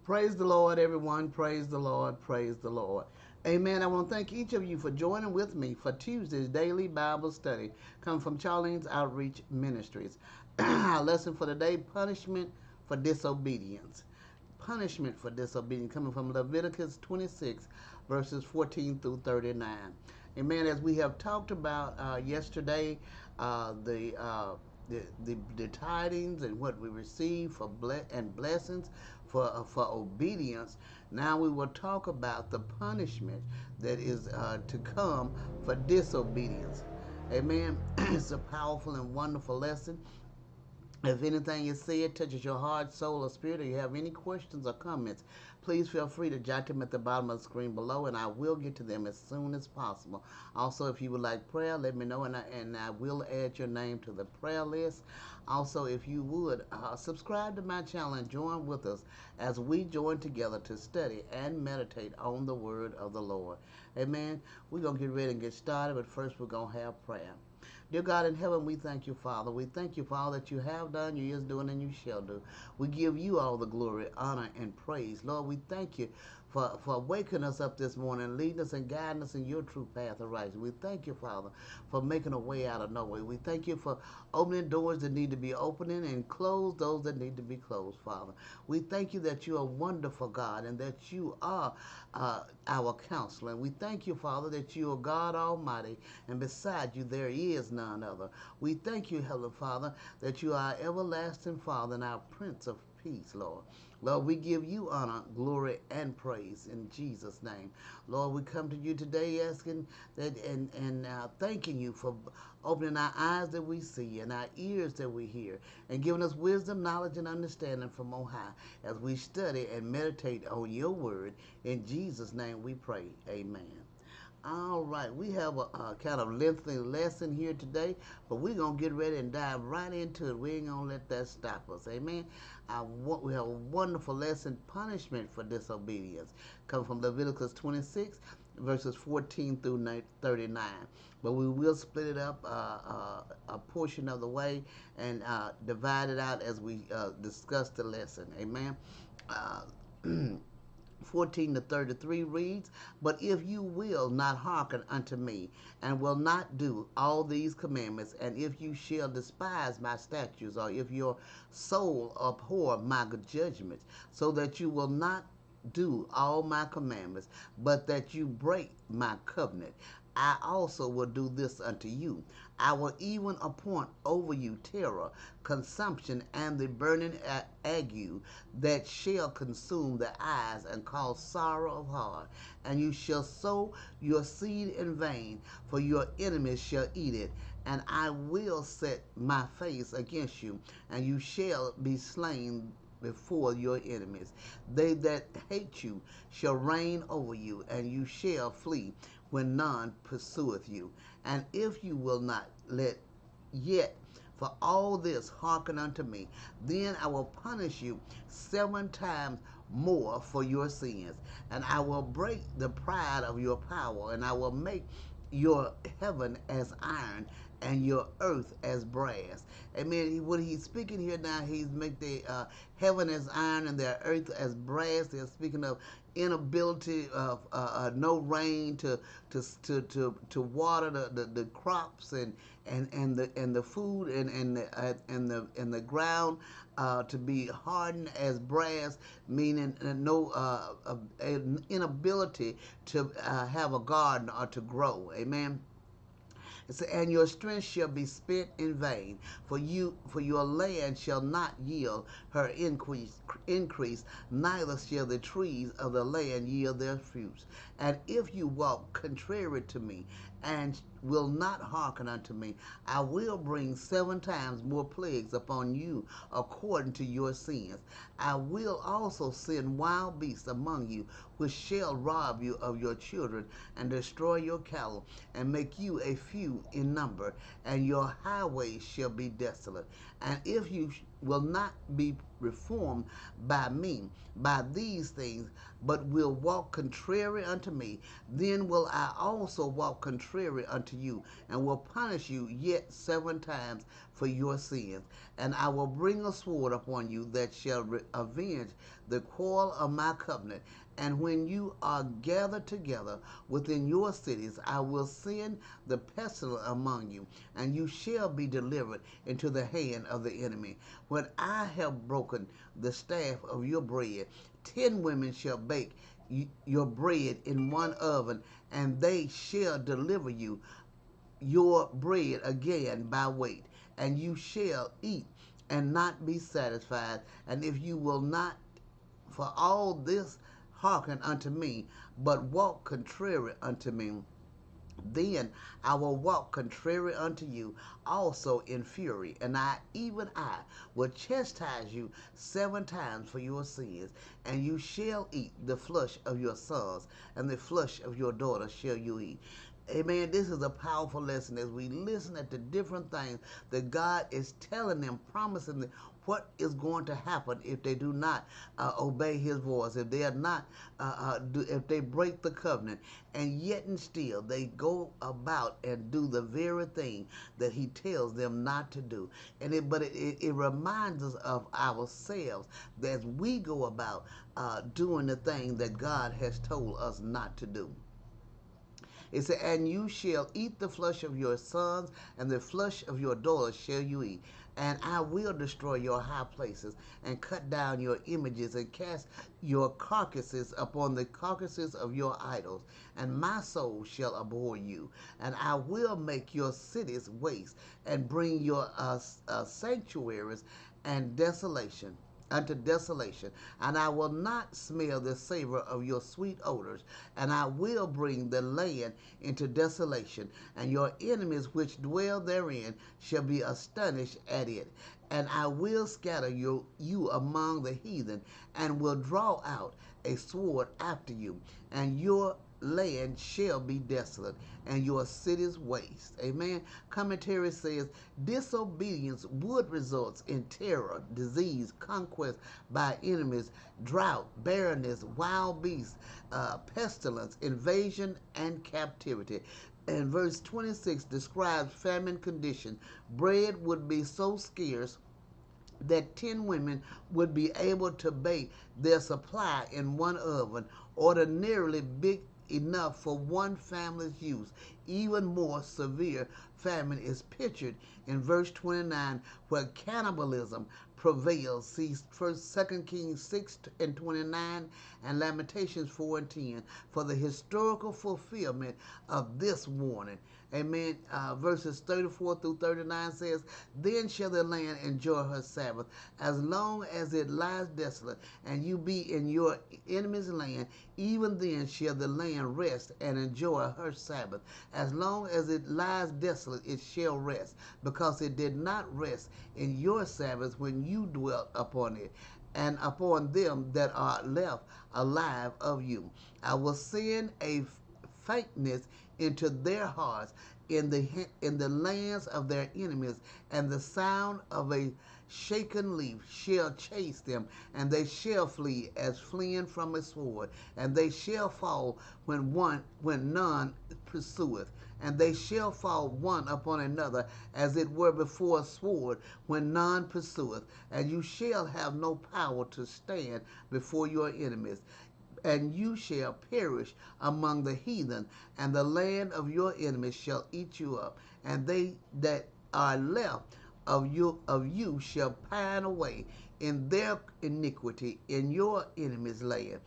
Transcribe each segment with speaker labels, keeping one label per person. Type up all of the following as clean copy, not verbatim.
Speaker 1: Praise the Lord, everyone. Praise the Lord. Praise the Lord. Amen. I want to thank each of you for joining with me for Tuesday's daily Bible study, coming from Charlene's Outreach Ministries. Our lesson for today: punishment for disobedience. Punishment for disobedience, coming from Leviticus 26, verses 14 through 39. Amen. As we have talked about yesterday, uh, the, uh, the tidings and what we receive for and blessings for obedience. Now we will talk about the punishment that is to come for disobedience. Amen. It's a powerful and wonderful lesson. If anything is said touches your heart, soul, or spirit, or you have any questions or comments, please feel free to jot them at the bottom of the screen below, and I will get to them as soon as possible. Also, if you would like prayer, let me know, and I will add your name to the prayer list. Also, if you would, subscribe to my channel and join with us as we join together to study and meditate on the word of the Lord. Amen. We're going to get ready and get started, but first we're going to have prayer. Dear God in heaven, we thank you, Father. We thank you for all that you have done, you is doing, and you shall do. We give you all the glory, honor, and praise. Lord, we thank you for waking us up this morning, leading us and guiding us in your true path of righteousness. We thank you, Father, for making a way out of no way. We thank you for opening doors that need to be opening and close those that need to be closed, Father. We thank you that you are a wonderful God and that you are our counselor. And we thank you, Father, that you are God Almighty, and beside you there is none other. We thank you, Heavenly Father, that you are our everlasting Father and our Prince of Peace, Lord. Lord, we give you honor, glory, and praise in Jesus' name. Lord, we come to you today asking that and thanking you for opening our eyes that we see and our ears that we hear and giving us wisdom, knowledge, and understanding from on high as we study and meditate on your word. In Jesus' name we pray. Amen. All right, we have a kind of lengthy lesson here today, but we're going to get ready and dive right into it. We ain't going to let that stop us. Amen. We have a wonderful lesson, punishment for disobedience, coming from Leviticus 26, verses 14 through 39. But we will split it up a portion of the way and divide it out as we discuss the lesson. Amen. Uh, 14 to 33 reads, "But if you will not hearken unto me, and will not do all these commandments, and if you shall despise my statutes, or if your soul abhor my judgments, so that you will not do all my commandments, but that you break my covenant, I also will do this unto you. I will even appoint over you terror, consumption, and the burning ague that shall consume the eyes and cause sorrow of heart. And you shall sow your seed in vain, for your enemies shall eat it. And I will set my face against you, and you shall be slain before your enemies. They that hate you shall reign over you, and you shall flee when none pursueth you. And if you will not let yet for all this hearken unto me, then I will punish you 7 times more for your sins, and I will break the pride of your power, and I will make your heaven as iron and your earth as brass. Amen. When he's speaking here now, he's make the heaven as iron and their earth as brass. They're speaking of inability of no rain to water the crops and the food and the ground to be hardened as brass, meaning no inability to have a garden or to grow. Amen. And your strength shall be spent in vain, for your land shall not yield her increase, neither shall the trees of the land yield their fruits. And if you walk contrary to me, and will not hearken unto me, I will bring 7 times more plagues upon you according to your sins. I will also send wild beasts among you, which shall rob you of your children, and destroy your cattle, and make you a few in number, and your highways shall be desolate. And if you will not be reformed by me, by these things, but will walk contrary unto me, then will I also walk contrary unto you, and will punish you yet 7 times for your sins. And I will bring a sword upon you that shall avenge the quarrel of my covenant. And when you are gathered together within your cities, I will send the pestilence among you, and you shall be delivered into the hand of the enemy. When I have broken the staff of your bread, 10 women shall bake your bread in one oven, and they shall deliver you your bread again by weight, and you shall eat and not be satisfied. And if you will not for all this hearken unto me, but walk contrary unto me, then I will walk contrary unto you also in fury, and even I, will chastise you 7 times for your sins, and you shall eat the flesh of your sons, and the flesh of your daughters shall you eat. Amen. This is a powerful lesson as we listen at the different things that God is telling them, promising them what is going to happen if they do not obey His voice, if they are not, if they break the covenant, and yet and still they go about and do the very thing that He tells them not to do. And it reminds us of ourselves that as we go about doing the thing that God has told us not to do. It said, and you shall eat the flesh of your sons, and the flesh of your daughters shall you eat. And I will destroy your high places, and cut down your images, and cast your carcasses upon the carcasses of your idols. And my soul shall abhor you. And I will make your cities waste, and bring your sanctuaries and desolation unto desolation, and I will not smell the savor of your sweet odors, and I will bring the land into desolation, and your enemies which dwell therein shall be astonished at it. And I will scatter you among the heathen, and will draw out a sword after you, and your land shall be desolate, and your cities waste. Amen. Commentary says disobedience would result in terror, disease, conquest by enemies, drought, barrenness, wild beasts, pestilence, invasion, and captivity. And verse 26 describes famine condition. Bread would be so scarce that 10 women would be able to bake their supply in one oven, ordinarily big enough for one family's use. Even more severe famine is pictured in verse 29, where cannibalism prevails. See 2 Kings 6 and 29 and Lamentations 4 and 10 for the historical fulfillment of this warning. Amen. Verses 34 through 39 says, then shall the land enjoy her Sabbath, as long as it lies desolate, and you be in your enemy's land, even then shall the land rest and enjoy her Sabbath. As long as it lies desolate, it shall rest, because it did not rest in your Sabbath when you dwelt upon it, and upon them that are left alive of you. I will send a faintness into their hearts in the lands of their enemies, and the sound of a shaken leaf shall chase them, and they shall flee as fleeing from a sword, and they shall fall when none pursueth, and they shall fall one upon another as it were before a sword when none pursueth, and you shall have no power to stand before your enemies. And you shall perish among the heathen, and the land of your enemies shall eat you up, and they that are left of you shall pine away in their iniquity in your enemies' land.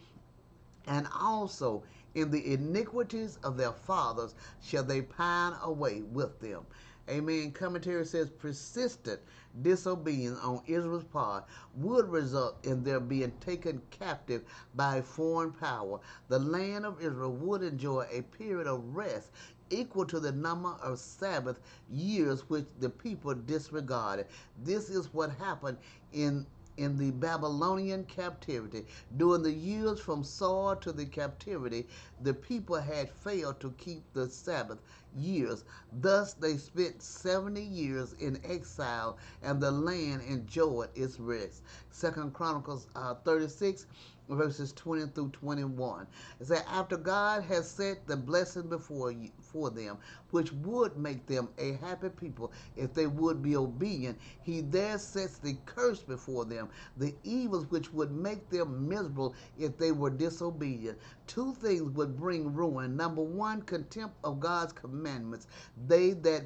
Speaker 1: And also in the iniquities of their fathers shall they pine away with them. Amen. Commentary says persistent disobedience on Israel's part would result in their being taken captive by a foreign power. The land of Israel would enjoy a period of rest equal to the number of Sabbath years which the people disregarded. This is what happened in the Babylonian captivity. During the years from Saul to the captivity, the people had failed to keep the Sabbath years. Thus they spent 70 years in exile, and the land enjoyed its rest. Second Chronicles 36, verses 20 through 21. It says, after God has set the blessing for them, which would make them a happy people if they would be obedient, he there sets the curse before them, the evils which would make them miserable if they were disobedient. Two things would bring ruin. Number one, contempt of God's commandments. They that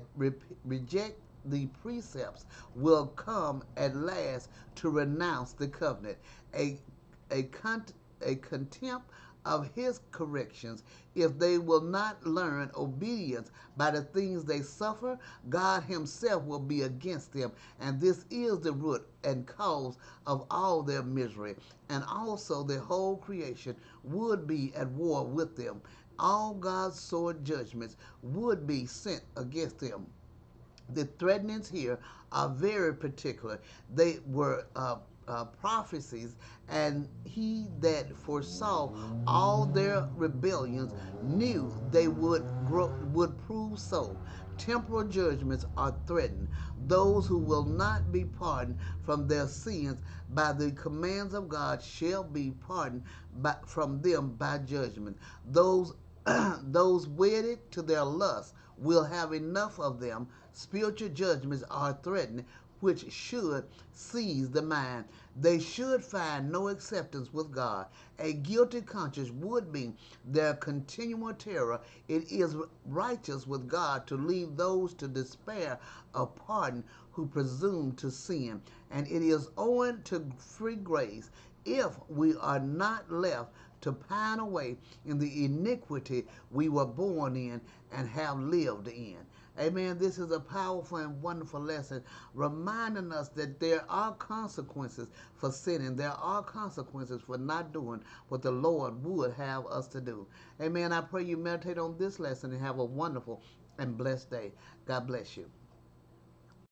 Speaker 1: reject the precepts will come at last to renounce the covenant. A a, a contempt of his corrections. If they will not learn obedience by the things they suffer, God himself will be against them. And this is the root and cause of all their misery. And also the whole creation would be at war with them. All God's sword judgments would be sent against them. The threatenings here are very particular. They were prophecies, and he that foresaw all their rebellions knew they would prove so. Temporal judgments are threatened. Those who will not be pardoned from their sins by the commands of God shall be pardoned from them by judgment. Those those wedded to their lust will have enough of them. Spiritual judgments are threatened, which should seize the mind. They should find no acceptance with God. A guilty conscience would be their continual terror. It is righteous with God to leave those to despair of pardon who presume to sin, and it is owing to free grace if we are not left to pine away in the iniquity we were born in and have lived in. Amen. This is a powerful and wonderful lesson reminding us that there are consequences for sinning. There are consequences for not doing what the Lord would have us to do. Amen. I pray you meditate on this lesson and have a wonderful and blessed day. God bless you.